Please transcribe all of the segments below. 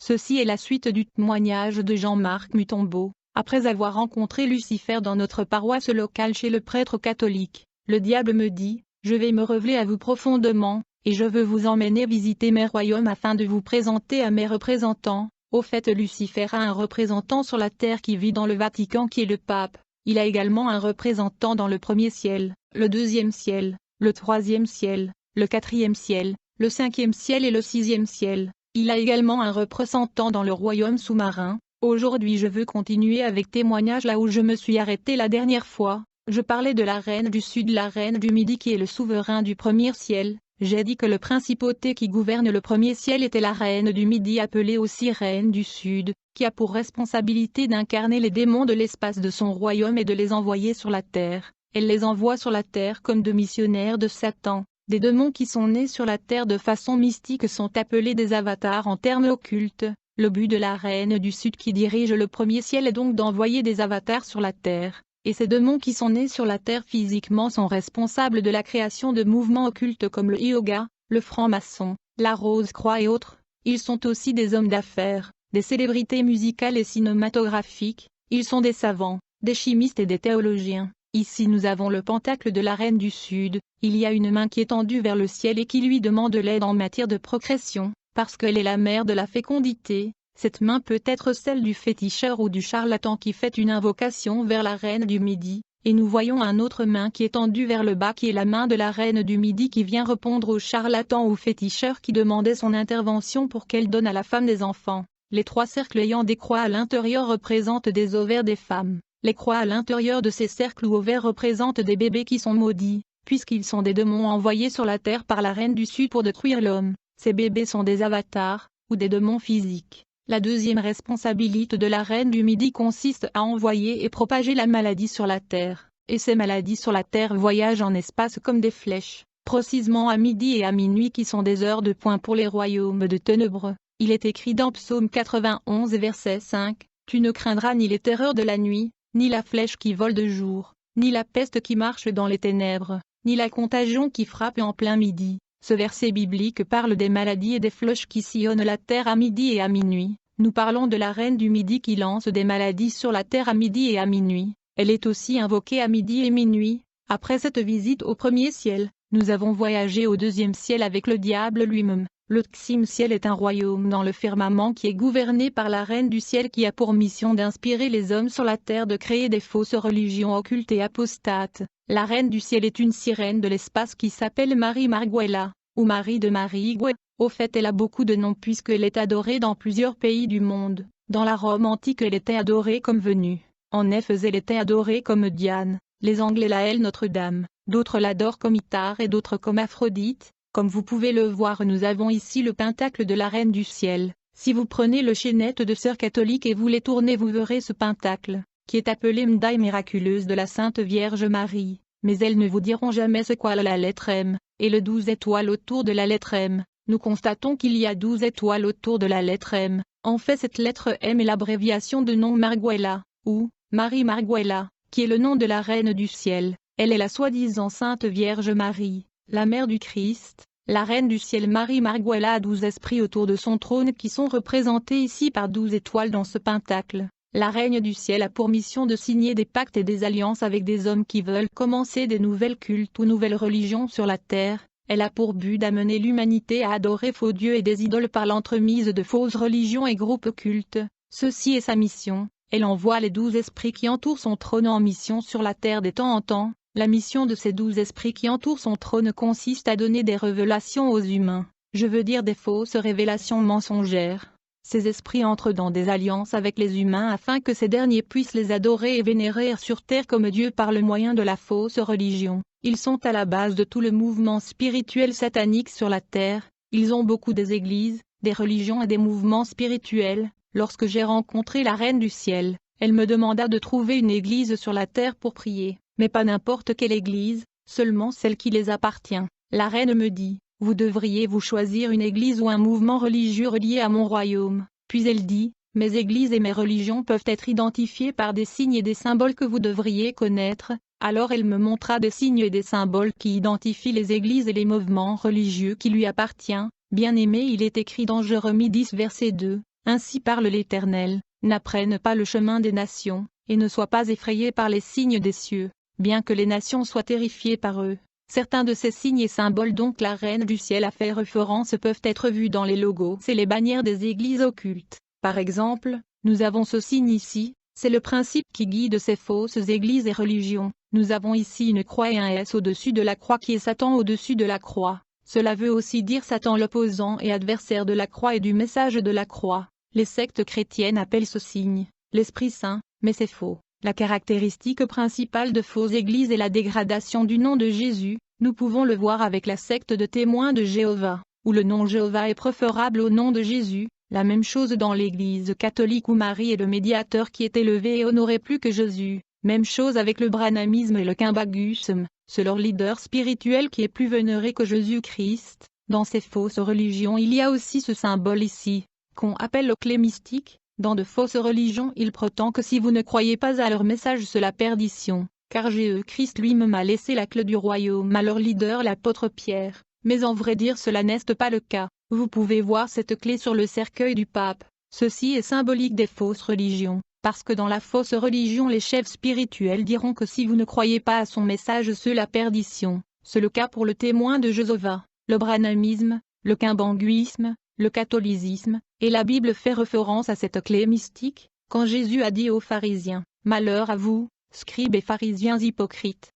Ceci est la suite du témoignage de Jean-Marc Mutombo. Après avoir rencontré Lucifer dans notre paroisse locale chez le prêtre catholique, le diable me dit, je vais me révéler à vous profondément, et je veux vous emmener visiter mes royaumes afin de vous présenter à mes représentants. Au fait, Lucifer a un représentant sur la terre qui vit dans le Vatican qui est le pape. Il a également un représentant dans le premier ciel, le deuxième ciel, le troisième ciel, le quatrième ciel, le cinquième ciel et le sixième ciel. Il a également un représentant dans le royaume sous-marin. Aujourd'hui je veux continuer avec témoignage là où je me suis arrêté la dernière fois. Je parlais de la reine du sud, la reine du midi qui est le souverain du premier ciel. J'ai dit que le principauté qui gouverne le premier ciel était la reine du midi appelée aussi reine du sud, qui a pour responsabilité d'incarner les démons de l'espace de son royaume et de les envoyer sur la terre. Elle les envoie sur la terre comme de missionnaires de Satan. Des démons qui sont nés sur la terre de façon mystique sont appelés des avatars en termes occultes. Le but de la reine du sud qui dirige le premier ciel est donc d'envoyer des avatars sur la terre. Et ces démons qui sont nés sur la terre physiquement sont responsables de la création de mouvements occultes comme le yoga, le franc-maçon, la rose-croix et autres. Ils sont aussi des hommes d'affaires, des célébrités musicales et cinématographiques. Ils sont des savants, des chimistes et des théologiens. Ici nous avons le pentacle de la reine du sud. Il y a une main qui est tendue vers le ciel et qui lui demande l'aide en matière de procréation, parce qu'elle est la mère de la fécondité. Cette main peut être celle du féticheur ou du charlatan qui fait une invocation vers la reine du midi, et nous voyons un autre main qui est tendue vers le bas qui est la main de la reine du midi qui vient répondre au charlatan ou féticheur qui demandait son intervention pour qu'elle donne à la femme des enfants. Les trois cercles ayant des croix à l'intérieur représentent des ovaires des femmes. Les croix à l'intérieur de ces cercles ou ovaires représentent des bébés qui sont maudits, puisqu'ils sont des démons envoyés sur la terre par la reine du sud pour détruire l'homme. Ces bébés sont des avatars, ou des démons physiques. La deuxième responsabilité de la reine du midi consiste à envoyer et propager la maladie sur la terre, et ces maladies sur la terre voyagent en espace comme des flèches, précisément à midi et à minuit qui sont des heures de pointe pour les royaumes de ténèbres. Il est écrit dans Psaume 91 verset 5, « Tu ne craindras ni les terreurs de la nuit, ni la flèche qui vole de jour, ni la peste qui marche dans les ténèbres, ni la contagion qui frappe en plein midi. » Ce verset biblique parle des maladies et des flèches qui sillonnent la terre à midi et à minuit. Nous parlons de la reine du midi qui lance des maladies sur la terre à midi et à minuit. Elle est aussi invoquée à midi et minuit. Après cette visite au premier ciel, nous avons voyagé au deuxième ciel avec le diable lui-même. Le deuxième ciel est un royaume dans le firmament qui est gouverné par la reine du ciel qui a pour mission d'inspirer les hommes sur la terre de créer des fausses religions occultes et apostates. La reine du ciel est une sirène de l'espace qui s'appelle Marie Marguela, ou Marie de Marigüe. Au fait elle a beaucoup de noms puisqu'elle est adorée dans plusieurs pays du monde. Dans la Rome antique elle était adorée comme Vénus. En Éphèse elle était adorée comme Diane. Les Anglais l'appellent Notre-Dame. D'autres l'adorent comme Ithar et d'autres comme Aphrodite. Comme vous pouvez le voir nous avons ici le pentacle de la reine du ciel. Si vous prenez le chaînette de sœur catholique et vous les tournez vous verrez ce pentacle, qui est appelé médaille miraculeuse de la Sainte Vierge Marie. Mais elles ne vous diront jamais ce qu'est la lettre M, et le 12 étoiles autour de la lettre M. Nous constatons qu'il y a 12 étoiles autour de la lettre M. En fait cette lettre M est l'abréviation de nom Marguela, ou Marie Marguela, qui est le nom de la reine du ciel. Elle est la soi-disant Sainte Vierge Marie, la mère du Christ. La reine du ciel Marie Marguela a 12 esprits autour de son trône qui sont représentés ici par 12 étoiles dans ce pentacle. La reine du ciel a pour mission de signer des pactes et des alliances avec des hommes qui veulent commencer des nouvelles cultes ou nouvelles religions sur la terre. Elle a pour but d'amener l'humanité à adorer faux dieux et des idoles par l'entremise de fausses religions et groupes cultes. Ceci est sa mission. Elle envoie les 12 esprits qui entourent son trône en mission sur la terre de temps en temps. La mission de ces 12 esprits qui entourent son trône consiste à donner des révélations aux humains. Je veux dire des fausses révélations mensongères. Ces esprits entrent dans des alliances avec les humains afin que ces derniers puissent les adorer et vénérer sur terre comme Dieu par le moyen de la fausse religion. Ils sont à la base de tout le mouvement spirituel satanique sur la terre. Ils ont beaucoup des églises, des religions et des mouvements spirituels. Lorsque j'ai rencontré la reine du ciel, elle me demanda de trouver une église sur la terre pour prier, mais pas n'importe quelle église, seulement celle qui les appartient. La reine me dit, « Vous devriez vous choisir une église ou un mouvement religieux relié à mon royaume. » Puis elle dit, « Mes églises et mes religions peuvent être identifiées par des signes et des symboles que vous devriez connaître. » Alors elle me montra des signes et des symboles qui identifient les églises et les mouvements religieux qui lui appartiennent. Bien-aimé, il est écrit dans Jérémie 10 verset 2, Ainsi parle l'Éternel, n'apprennent pas le chemin des nations, et ne soient pas effrayés par les signes des cieux, bien que les nations soient terrifiées par eux. Certains de ces signes et symboles dont la Reine du ciel a fait référence peuvent être vus dans les logos et les bannières des églises occultes. Par exemple, nous avons ce signe ici, c'est le principe qui guide ces fausses églises et religions. Nous avons ici une croix et un S au-dessus de la croix qui est Satan au-dessus de la croix. Cela veut aussi dire Satan l'opposant et adversaire de la croix et du message de la croix. Les sectes chrétiennes appellent ce signe l'Esprit Saint, mais c'est faux. La caractéristique principale de fausses églises est la dégradation du nom de Jésus. Nous pouvons le voir avec la secte de témoins de Jéhovah, où le nom Jéhovah est préférable au nom de Jésus. La même chose dans l'Église catholique où Marie est le médiateur qui est élevé et honoré plus que Jésus. Même chose avec le branhamisme et le kimbagisme, c'est leur leader spirituel qui est plus vénéré que Jésus-Christ. Dans ces fausses religions il y a aussi ce symbole ici, qu'on appelle le clé mystique. Dans de fausses religions il prétend que si vous ne croyez pas à leur message c'est la perdition, car Jésus-Christ lui-même a laissé la clé du royaume à leur leader l'apôtre Pierre, mais en vrai dire cela n'est pas le cas. Vous pouvez voir cette clé sur le cercueil du pape. Ceci est symbolique des fausses religions, parce que dans la fausse religion les chefs spirituels diront que si vous ne croyez pas à son message c'est la perdition. C'est le cas pour le témoin de Jéhovah, le branhamisme, le kimbanguisme, le catholicisme, et la Bible fait référence à cette clé mystique, quand Jésus a dit aux pharisiens, « Malheur à vous, scribes et pharisiens hypocrites,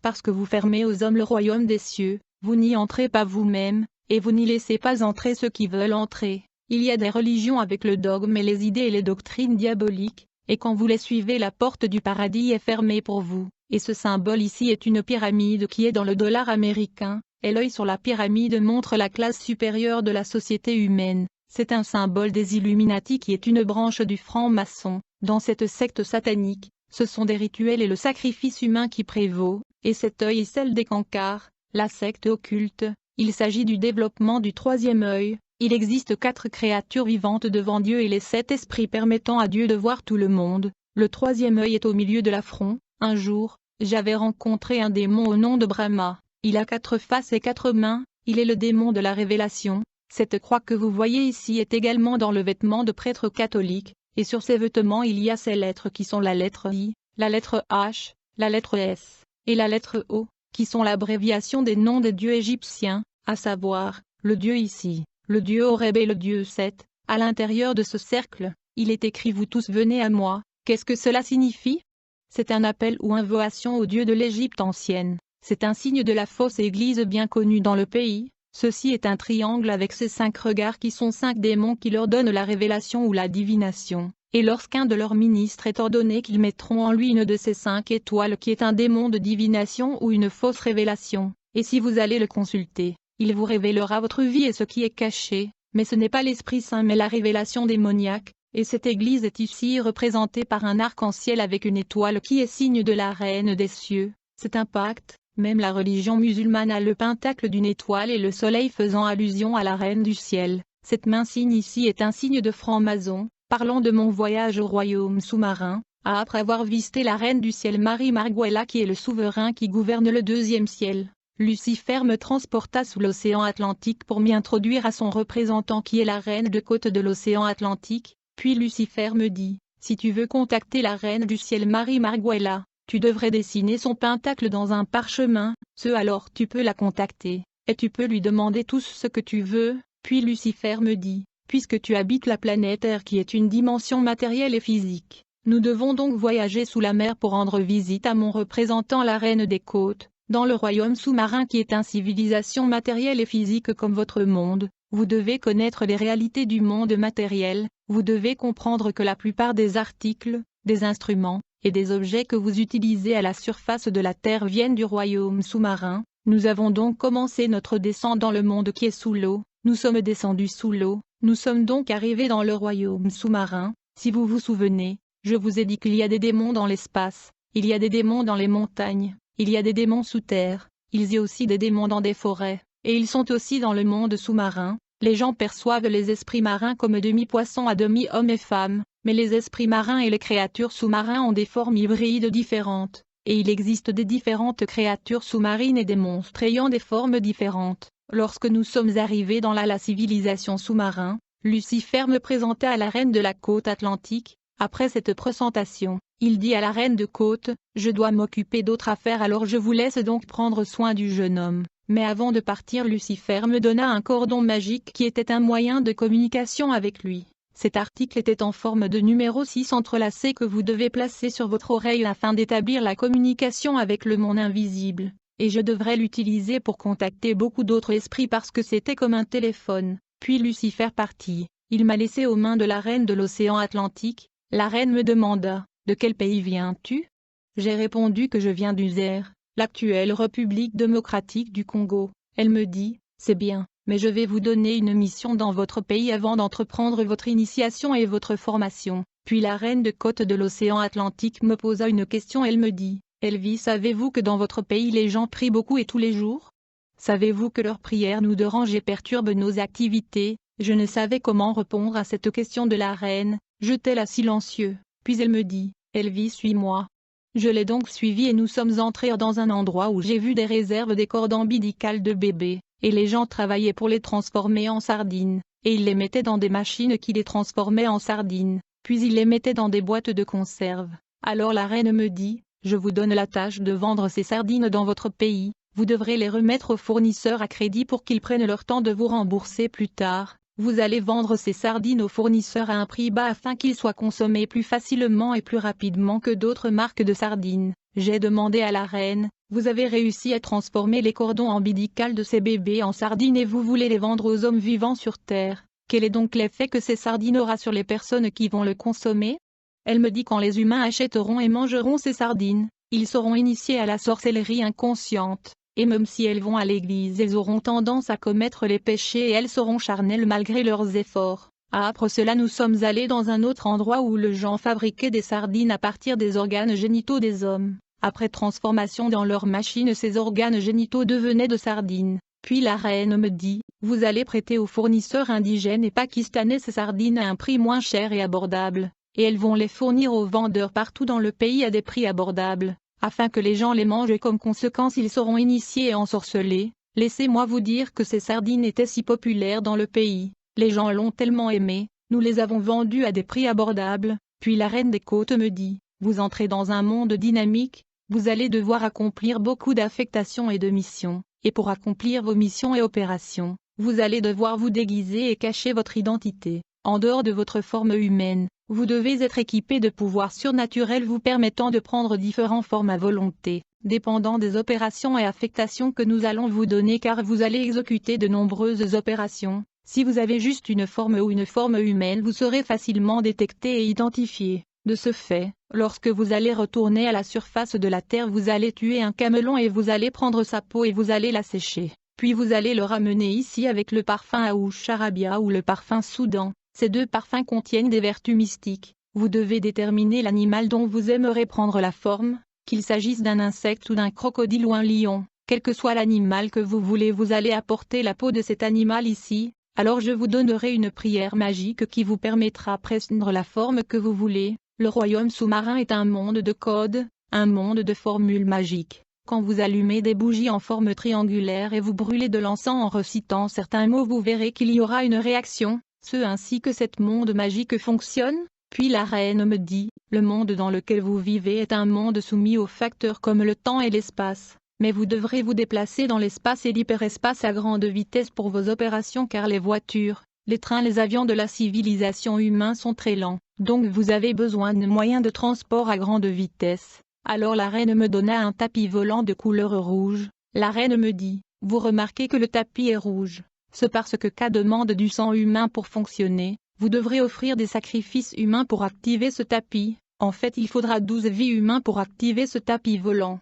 parce que vous fermez aux hommes le royaume des cieux, vous n'y entrez pas vous-même, et vous n'y laissez pas entrer ceux qui veulent entrer. » Il y a des religions avec le dogme et les idées et les doctrines diaboliques, et quand vous les suivez la porte du paradis est fermée pour vous, et ce symbole ici est une pyramide qui est dans le dollar américain, et l'œil sur la pyramide montre la classe supérieure de la société humaine. C'est un symbole des Illuminati qui est une branche du franc-maçon. Dans cette secte satanique, ce sont des rituels et le sacrifice humain qui prévaut, et cet œil est celle des cancars, la secte occulte. Il s'agit du développement du troisième œil. Il existe 4 créatures vivantes devant Dieu et les 7 esprits permettant à Dieu de voir tout le monde. Le troisième œil est au milieu de l'affront. Un jour, j'avais rencontré un démon au nom de Brahma. Il a 4 faces et 4 mains, il est le démon de la révélation. Cette croix que vous voyez ici est également dans le vêtement de prêtre catholique, et sur ces vêtements il y a ces lettres qui sont la lettre I, la lettre H, la lettre S, et la lettre O, qui sont l'abréviation des noms des dieux égyptiens, à savoir, le dieu ici, le dieu Horeb et le dieu Seth. À l'intérieur de ce cercle, il est écrit « Vous tous venez à moi ». Qu'est-ce que cela signifie? C'est un appel ou invocation au dieu de l'Égypte ancienne. C'est un signe de la fausse église bien connue dans le pays. Ceci est un triangle avec ses 5 regards qui sont 5 démons qui leur donnent la révélation ou la divination. Et lorsqu'un de leurs ministres est ordonné qu'ils mettront en lui une de ces 5 étoiles qui est un démon de divination ou une fausse révélation. Et si vous allez le consulter, il vous révélera votre vie et ce qui est caché. Mais ce n'est pas l'Esprit Saint mais la révélation démoniaque. Et cette église est ici représentée par un arc-en-ciel avec une étoile qui est signe de la reine des cieux. C'est un pacte. Même la religion musulmane a le pentacle d'une étoile et le soleil faisant allusion à la reine du ciel. Cette main signe ici est un signe de franc-maçon. Parlons de mon voyage au royaume sous-marin, après avoir visité la reine du ciel Marie Marguella qui est le souverain qui gouverne le 2e ciel. Lucifer me transporta sous l'océan Atlantique pour m'y introduire à son représentant qui est la reine de côte de l'océan Atlantique. Puis Lucifer me dit, si tu veux contacter la reine du ciel Marie Marguella, tu devrais dessiner son pentacle dans un parchemin, alors tu peux la contacter, et tu peux lui demander tout ce que tu veux. Puis Lucifer me dit, puisque tu habites la planète Terre qui est une dimension matérielle et physique, nous devons donc voyager sous la mer pour rendre visite à mon représentant la reine des côtes, dans le royaume sous-marin qui est une civilisation matérielle et physique comme votre monde. Vous devez connaître les réalités du monde matériel, vous devez comprendre que la plupart des articles, des instruments, et des objets que vous utilisez à la surface de la Terre viennent du royaume sous-marin. Nous avons donc commencé notre descente dans le monde qui est sous l'eau, nous sommes descendus sous l'eau, nous sommes donc arrivés dans le royaume sous-marin. Si vous vous souvenez, je vous ai dit qu'il y a des démons dans l'espace, il y a des démons dans les montagnes, il y a des démons sous terre, il y a aussi des démons dans des forêts, et ils sont aussi dans le monde sous-marin. Les gens perçoivent les esprits marins comme demi-poissons à demi-hommes et femmes, mais les esprits marins et les créatures sous-marins ont des formes hybrides différentes, et il existe des différentes créatures sous-marines et des monstres ayant des formes différentes. Lorsque nous sommes arrivés dans la civilisation sous-marin, Lucifer me présenta à la reine de la côte atlantique. Après cette présentation, il dit à la reine de côte, je dois m'occuper d'autres affaires alors je vous laisse donc prendre soin du jeune homme. Mais avant de partir Lucifer me donna un cordon magique qui était un moyen de communication avec lui. Cet article était en forme de numéro 6 entrelacé que vous devez placer sur votre oreille afin d'établir la communication avec le monde invisible. Et je devrais l'utiliser pour contacter beaucoup d'autres esprits parce que c'était comme un téléphone. Puis Lucifer partit. Il m'a laissé aux mains de la reine de l'océan Atlantique. La reine me demanda, de quel pays viens-tu? J'ai répondu que je viens du Zaire, l'actuelle République démocratique du Congo. Elle me dit, c'est bien, mais je vais vous donner une mission dans votre pays avant d'entreprendre votre initiation et votre formation. Puis la reine de côte de l'océan Atlantique me posa une question. Elle me dit, Elvis, savez-vous que dans votre pays les gens prient beaucoup et tous les jours? Savez-vous que leurs prières nous dérangent et perturbent nos activités? Je ne savais comment répondre à cette question de la reine, j'étais silencieux. Puis elle me dit, Elvis, suis-moi. Je l'ai donc suivi et nous sommes entrés dans un endroit où j'ai vu des réserves des cordes ombilicales de bébés, et les gens travaillaient pour les transformer en sardines, et ils les mettaient dans des machines qui les transformaient en sardines, puis ils les mettaient dans des boîtes de conserve. Alors la reine me dit, je vous donne la tâche de vendre ces sardines dans votre pays, vous devrez les remettre aux fournisseurs à crédit pour qu'ils prennent leur temps de vous rembourser plus tard. Vous allez vendre ces sardines aux fournisseurs à un prix bas afin qu'ils soient consommés plus facilement et plus rapidement que d'autres marques de sardines. J'ai demandé à la reine, vous avez réussi à transformer les cordons ombilicaux de ces bébés en sardines et vous voulez les vendre aux hommes vivants sur Terre. Quel est donc l'effet que ces sardines aura sur les personnes qui vont le consommer? Elle me dit quand les humains achèteront et mangeront ces sardines, ils seront initiés à la sorcellerie inconsciente. Et même si elles vont à l'église elles auront tendance à commettre les péchés et elles seront charnelles malgré leurs efforts. Après cela nous sommes allés dans un autre endroit où le gens fabriquait des sardines à partir des organes génitaux des hommes. Après transformation dans leur machine ces organes génitaux devenaient de sardines. Puis la reine me dit, vous allez prêter aux fournisseurs indigènes et pakistanais ces sardines à un prix moins cher et abordable. Et elles vont les fournir aux vendeurs partout dans le pays à des prix abordables. Afin que les gens les mangent et comme conséquence ils seront initiés et ensorcelés. Laissez-moi vous dire que ces sardines étaient si populaires dans le pays, les gens l'ont tellement aimé, nous les avons vendues à des prix abordables. Puis la reine des côtes me dit, vous entrez dans un monde dynamique, vous allez devoir accomplir beaucoup d'affectations et de missions, et pour accomplir vos missions et opérations, vous allez devoir vous déguiser et cacher votre identité, en dehors de votre forme humaine. Vous devez être équipé de pouvoirs surnaturels vous permettant de prendre différentes formes à volonté, dépendant des opérations et affectations que nous allons vous donner car vous allez exécuter de nombreuses opérations. Si vous avez juste une forme ou une forme humaine vous serez facilement détecté et identifié. De ce fait, lorsque vous allez retourner à la surface de la terre vous allez tuer un camelon et vous allez prendre sa peau et vous allez la sécher. Puis vous allez le ramener ici avec le parfum Aouche Charabia ou le parfum Soudan. Ces deux parfums contiennent des vertus mystiques. Vous devez déterminer l'animal dont vous aimerez prendre la forme, qu'il s'agisse d'un insecte ou d'un crocodile ou un lion. Quel que soit l'animal que vous voulez vous allez apporter la peau de cet animal ici, alors je vous donnerai une prière magique qui vous permettra de prendre la forme que vous voulez. Le royaume sous-marin est un monde de codes, un monde de formules magiques. Quand vous allumez des bougies en forme triangulaire et vous brûlez de l'encens en recitant certains mots vous verrez qu'il y aura une réaction. C'est ainsi que cet monde magique fonctionne. Puis la reine me dit, le monde dans lequel vous vivez est un monde soumis aux facteurs comme le temps et l'espace, mais vous devrez vous déplacer dans l'espace et l'hyperespace à grande vitesse pour vos opérations car les voitures, les trains, les avions de la civilisation humaine sont très lents, donc vous avez besoin de moyens de transport à grande vitesse. Alors la reine me donna un tapis volant de couleur rouge. La reine me dit, vous remarquez que le tapis est rouge. C'est parce que K demande du sang humain pour fonctionner, vous devrez offrir des sacrifices humains pour activer ce tapis, en fait il faudra 12 vies humaines pour activer ce tapis volant.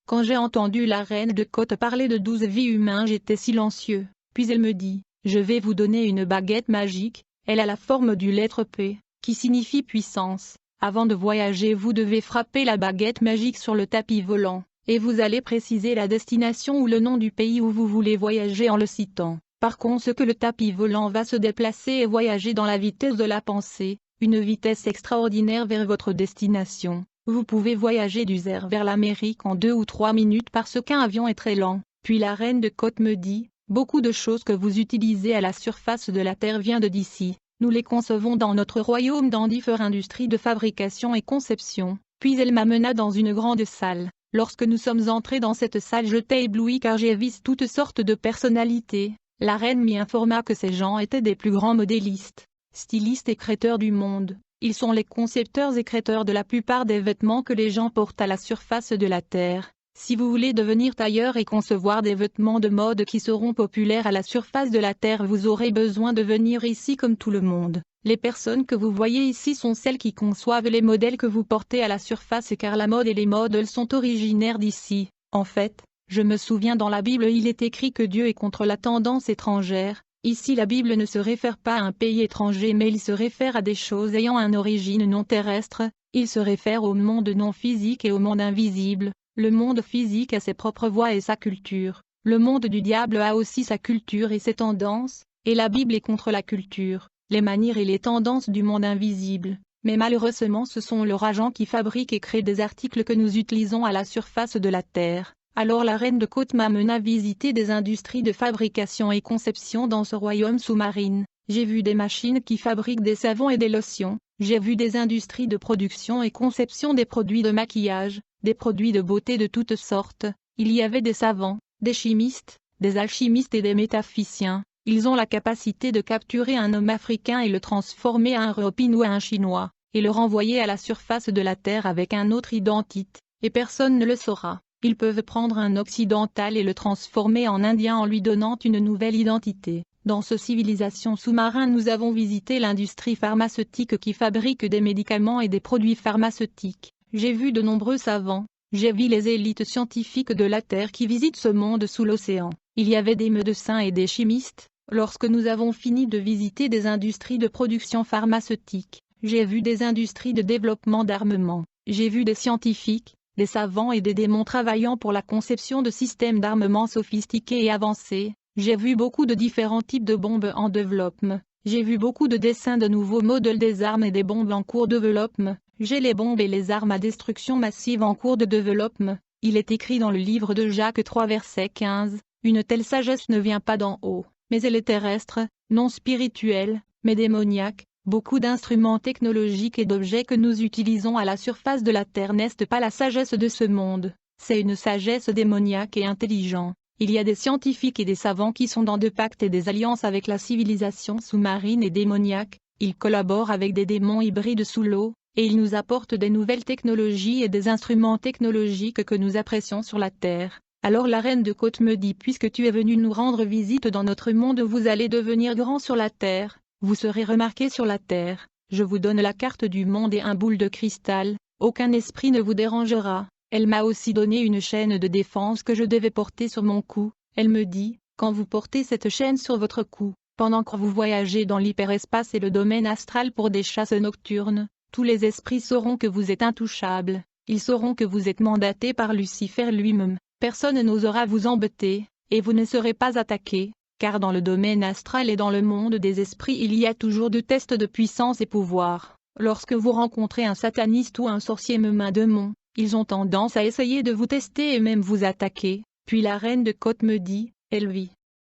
Quand j'ai entendu la reine de côte parler de 12 vies humaines j'étais silencieux, puis elle me dit, je vais vous donner une baguette magique, elle a la forme du lettre P, qui signifie puissance. Avant de voyager vous devez frapper la baguette magique sur le tapis volant, et vous allez préciser la destination ou le nom du pays où vous voulez voyager en le citant. Par conséquent le tapis volant va se déplacer et voyager dans la vitesse de la pensée, une vitesse extraordinaire vers votre destination. Vous pouvez voyager du Zaire vers l'Amérique en 2 ou 3 minutes parce qu'un avion est très lent. Puis la reine de côte me dit, Beaucoup de choses que vous utilisez à la surface de la Terre viennent d'ici. Nous les concevons dans notre royaume dans différentes industries de fabrication et conception. Puis elle m'amena dans une grande salle. Lorsque nous sommes entrés dans cette salle, j'étais ébloui car j'ai vu toutes sortes de personnalités. La reine m'y informa que ces gens étaient des plus grands modélistes, stylistes et créateurs du monde. Ils sont les concepteurs et créateurs de la plupart des vêtements que les gens portent à la surface de la Terre. Si vous voulez devenir tailleur et concevoir des vêtements de mode qui seront populaires à la surface de la Terre, vous aurez besoin de venir ici comme tout le monde. Les personnes que vous voyez ici sont celles qui conçoivent les modèles que vous portez à la surface car la mode et les modèles sont originaires d'ici. En fait, je me souviens dans la Bible il est écrit que Dieu est contre la tendance étrangère. Ici la Bible ne se réfère pas à un pays étranger mais il se réfère à des choses ayant une origine non terrestre, il se réfère au monde non physique et au monde invisible. Le monde physique a ses propres voies et sa culture. Le monde du diable a aussi sa culture et ses tendances, et la Bible est contre la culture, les manières et les tendances du monde invisible. Mais malheureusement ce sont leurs agents qui fabriquent et créent des articles que nous utilisons à la surface de la Terre. Alors la reine de Côte m'amena visiter des industries de fabrication et conception dans ce royaume sous-marine. J'ai vu des machines qui fabriquent des savons et des lotions. J'ai vu des industries de production et conception des produits de maquillage, des produits de beauté de toutes sortes. Il y avait des savants, des chimistes, des alchimistes et des métaphysiciens. Ils ont la capacité de capturer un homme africain et le transformer à un Européen ou à un Chinois, et le renvoyer à la surface de la Terre avec un autre identité, et personne ne le saura. Ils peuvent prendre un occidental et le transformer en indien en lui donnant une nouvelle identité. Dans ce civilisation sous-marin nous avons visité l'industrie pharmaceutique qui fabrique des médicaments et des produits pharmaceutiques. J'ai vu de nombreux savants, j'ai vu les élites scientifiques de la Terre qui visitent ce monde sous l'océan. Il y avait des médecins et des chimistes. Lorsque nous avons fini de visiter des industries de production pharmaceutique, j'ai vu des industries de développement d'armement. J'ai vu des scientifiques, des savants et des démons travaillant pour la conception de systèmes d'armement sophistiqués et avancés. J'ai vu beaucoup de différents types de bombes en développement. J'ai vu beaucoup de dessins de nouveaux modèles des armes et des bombes en cours de développement. J'ai les bombes et les armes à destruction massive en cours de développement. Il est écrit dans le livre de Jacques 3 verset 15, « Une telle sagesse ne vient pas d'en haut, mais elle est terrestre, non spirituelle, mais démoniaque. » Beaucoup d'instruments technologiques et d'objets que nous utilisons à la surface de la Terre n'est pas la sagesse de ce monde, c'est une sagesse démoniaque et intelligente. Il y a des scientifiques et des savants qui sont dans des pactes et des alliances avec la civilisation sous-marine et démoniaque, ils collaborent avec des démons hybrides sous l'eau, et ils nous apportent des nouvelles technologies et des instruments technologiques que nous apprécions sur la Terre. Alors la reine de Côte me dit puisque tu es venu nous rendre visite dans notre monde vous allez devenir grand sur la Terre. Vous serez remarqué sur la Terre, je vous donne la carte du monde et un boule de cristal, aucun esprit ne vous dérangera. Elle m'a aussi donné une chaîne de défense que je devais porter sur mon cou. Elle me dit, quand vous portez cette chaîne sur votre cou, pendant que vous voyagez dans l'hyperespace et le domaine astral pour des chasses nocturnes, tous les esprits sauront que vous êtes intouchable, ils sauront que vous êtes mandaté par Lucifer lui-même, personne n'osera vous embêter, et vous ne serez pas attaqué. Car dans le domaine astral et dans le monde des esprits il y a toujours de tests de puissance et pouvoir. Lorsque vous rencontrez un sataniste ou un sorcier même un démon, ils ont tendance à essayer de vous tester et même vous attaquer. Puis la reine de Côte me dit, Elvie,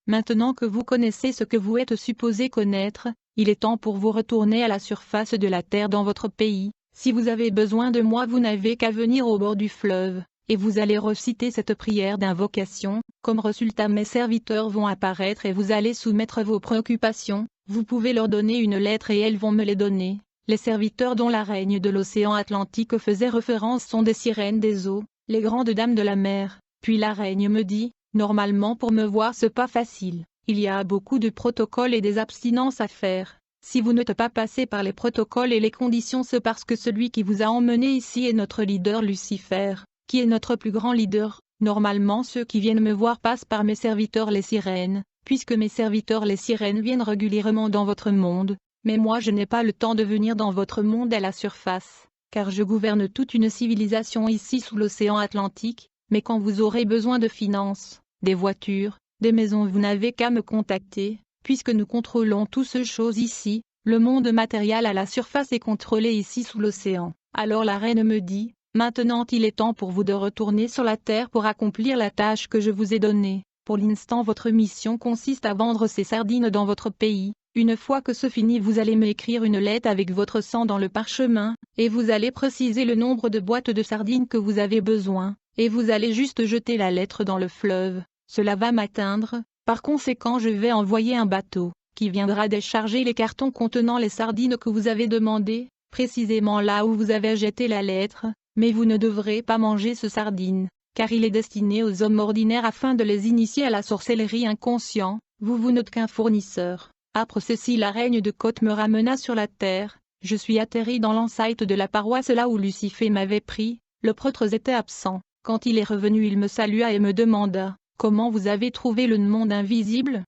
maintenant que vous connaissez ce que vous êtes supposé connaître, il est temps pour vous retourner à la surface de la Terre dans votre pays. Si vous avez besoin de moi vous n'avez qu'à venir au bord du fleuve. Et vous allez reciter cette prière d'invocation, comme résultat mes serviteurs vont apparaître et vous allez soumettre vos préoccupations, vous pouvez leur donner une lettre et elles vont me les donner. Les serviteurs dont la reine de l'océan Atlantique faisait référence sont des sirènes des eaux, les grandes dames de la mer. Puis la reine me dit, normalement pour me voir c'est pas facile, il y a beaucoup de protocoles et des abstinences à faire. Si vous n'êtes pas passé par les protocoles et les conditions c'est parce que celui qui vous a emmené ici est notre leader Lucifer. Qui est notre plus grand leader. Normalement ceux qui viennent me voir passent par mes serviteurs les sirènes, puisque mes serviteurs les sirènes viennent régulièrement dans votre monde, mais moi je n'ai pas le temps de venir dans votre monde à la surface, car je gouverne toute une civilisation ici sous l'océan Atlantique, mais quand vous aurez besoin de finances, des voitures, des maisons vous n'avez qu'à me contacter, puisque nous contrôlons toutes ces choses ici, le monde matériel à la surface est contrôlé ici sous l'océan. Alors la reine me dit, maintenant il est temps pour vous de retourner sur la terre pour accomplir la tâche que je vous ai donnée. Pour l'instant votre mission consiste à vendre ces sardines dans votre pays. Une fois que ce finit vous allez m'écrire une lettre avec votre sang dans le parchemin, et vous allez préciser le nombre de boîtes de sardines que vous avez besoin, et vous allez juste jeter la lettre dans le fleuve. Cela va m'atteindre, par conséquent je vais envoyer un bateau, qui viendra décharger les cartons contenant les sardines que vous avez demandées, précisément là où vous avez jeté la lettre, mais vous ne devrez pas manger ce sardine, car il est destiné aux hommes ordinaires afin de les initier à la sorcellerie inconscient, vous n'êtes qu'un fournisseur. Après ceci la reine de Côte me ramena sur la terre, je suis atterri dans l'enceinte de la paroisse là où Lucifer m'avait pris, le prêtre était absent, quand il est revenu il me salua et me demanda, « Comment vous avez trouvé le monde invisible ?»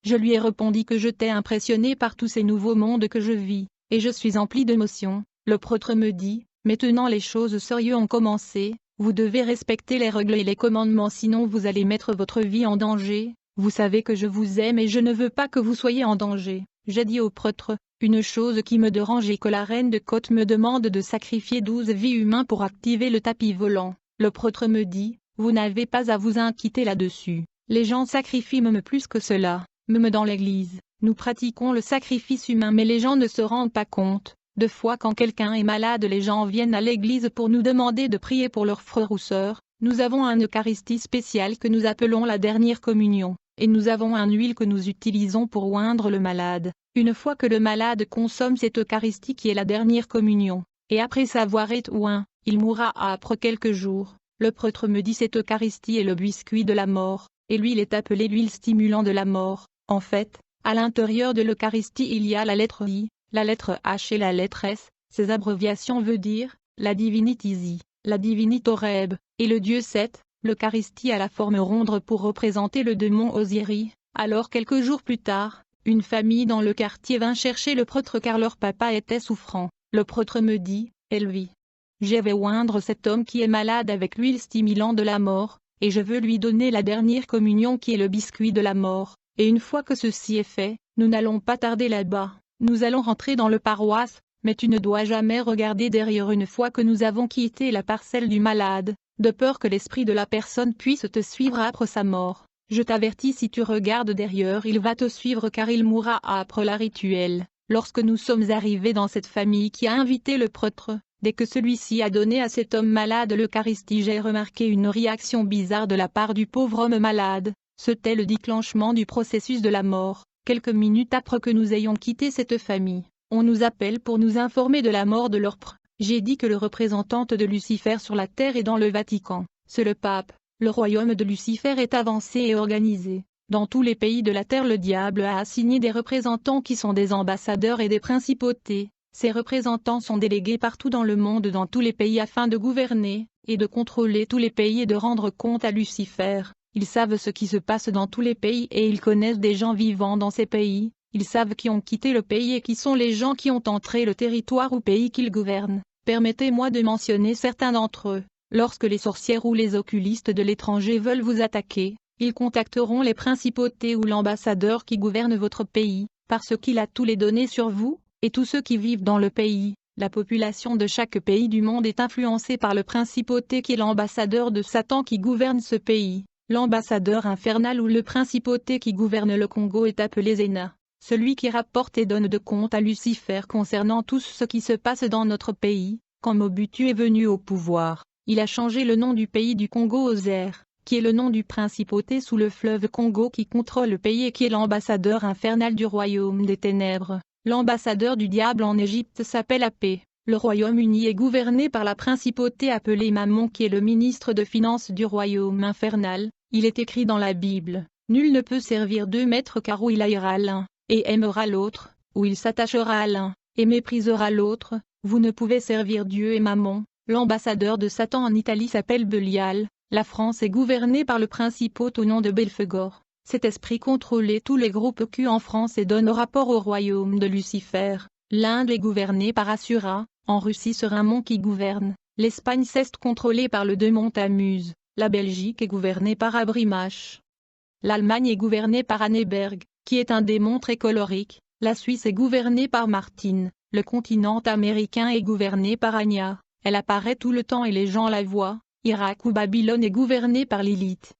Je lui ai répondu que j'étais impressionné par tous ces nouveaux mondes que je vis, et je suis empli d'émotion. Le prêtre me dit, « Maintenant les choses sérieuses ont commencé, vous devez respecter les règles et les commandements sinon vous allez mettre votre vie en danger. Vous savez que je vous aime et je ne veux pas que vous soyez en danger. » J'ai dit au prêtre, une chose qui me dérange est que la reine de Côte me demande de sacrifier 12 vies humaines pour activer le tapis volant. Le prêtre me dit, vous n'avez pas à vous inquiéter là-dessus. Les gens sacrifient même plus que cela. Même dans l'église, nous pratiquons le sacrifice humain mais les gens ne se rendent pas compte. Deux fois quand quelqu'un est malade les gens viennent à l'église pour nous demander de prier pour leurs frères ou sœurs. Nous avons un Eucharistie spécial que nous appelons la dernière communion. Et nous avons une huile que nous utilisons pour oindre le malade. Une fois que le malade consomme cette Eucharistie qui est la dernière communion, et après savoir été oint, il mourra après quelques jours. Le prêtre me dit cette Eucharistie est le biscuit de la mort, et l'huile est appelée l'huile stimulant de la mort. En fait, à l'intérieur de l'Eucharistie il y a la lettre I, la lettre H et la lettre S, ces abréviations veulent dire, la divinité Zi, la divinité Horeb, et le dieu Seth. L'Eucharistie a la forme ronde pour représenter le démon Osiris. Alors quelques jours plus tard, une famille dans le quartier vint chercher le prêtre car leur papa était souffrant. Le prêtre me dit, Elvie, je vais oindre cet homme qui est malade avec l'huile stimulant de la mort, et je veux lui donner la dernière communion qui est le biscuit de la mort, et une fois que ceci est fait, nous n'allons pas tarder là-bas, nous allons rentrer dans le paroisse, mais tu ne dois jamais regarder derrière une fois que nous avons quitté la parcelle du malade, de peur que l'esprit de la personne puisse te suivre après sa mort. Je t'avertis si tu regardes derrière il va te suivre car il mourra après la rituel. Lorsque nous sommes arrivés dans cette famille qui a invité le prêtre, dès que celui-ci a donné à cet homme malade l'Eucharistie j'ai remarqué une réaction bizarre de la part du pauvre homme malade, c'était le déclenchement du processus de la mort. Quelques minutes après que nous ayons quitté cette famille, on nous appelle pour nous informer de la mort de leur prêtre. J'ai dit que le représentant de Lucifer sur la terre est dans le Vatican, c'est le pape. Le royaume de Lucifer est avancé et organisé. Dans tous les pays de la terre le diable a assigné des représentants qui sont des ambassadeurs et des principautés. Ces représentants sont délégués partout dans le monde dans tous les pays afin de gouverner, et de contrôler tous les pays et de rendre compte à Lucifer. Ils savent ce qui se passe dans tous les pays et ils connaissent des gens vivant dans ces pays. Ils savent qui ont quitté le pays et qui sont les gens qui ont entré le territoire ou pays qu'ils gouvernent. Permettez-moi de mentionner certains d'entre eux. Lorsque les sorcières ou les occultistes de l'étranger veulent vous attaquer, ils contacteront les principautés ou l'ambassadeur qui gouverne votre pays, parce qu'il a tous les données sur vous, et tous ceux qui vivent dans le pays. La population de chaque pays du monde est influencée par le principauté qui est l'ambassadeur de Satan qui gouverne ce pays. L'ambassadeur infernal ou le principauté qui gouverne le Congo est appelé Zéna, celui qui rapporte et donne de compte à Lucifer concernant tout ce qui se passe dans notre pays. Quand Mobutu est venu au pouvoir, il a changé le nom du pays du Congo au Zaire, qui est le nom du principauté sous le fleuve Congo qui contrôle le pays et qui est l'ambassadeur infernal du royaume des ténèbres. L'ambassadeur du diable en Égypte s'appelle Apé. Le Royaume-Uni est gouverné par la principauté appelée Mammon qui est le ministre de finances du royaume infernal. Il est écrit dans la Bible, nul ne peut servir deux maîtres car ou il haïra l'un, et aimera l'autre, ou il s'attachera à l'un, et méprisera l'autre. Vous ne pouvez servir Dieu et Mammon. L'ambassadeur de Satan en Italie s'appelle Belial. La France est gouvernée par le principauté au nom de Belphégor. Cet esprit contrôlait tous les groupes Q en France et donne rapport au royaume de Lucifer. L'Inde est gouvernée par Assura. En Russie c'est Ramon qui gouverne. L'Espagne c'est contrôlée par le démon Tammuz. La Belgique est gouvernée par Abrimache. L'Allemagne est gouvernée par Anneberg, qui est un démon très colorique. La Suisse est gouvernée par Martine. Le continent américain est gouverné par Anya. Elle apparaît tout le temps et les gens la voient. Irak ou Babylone est gouverné par Lilith.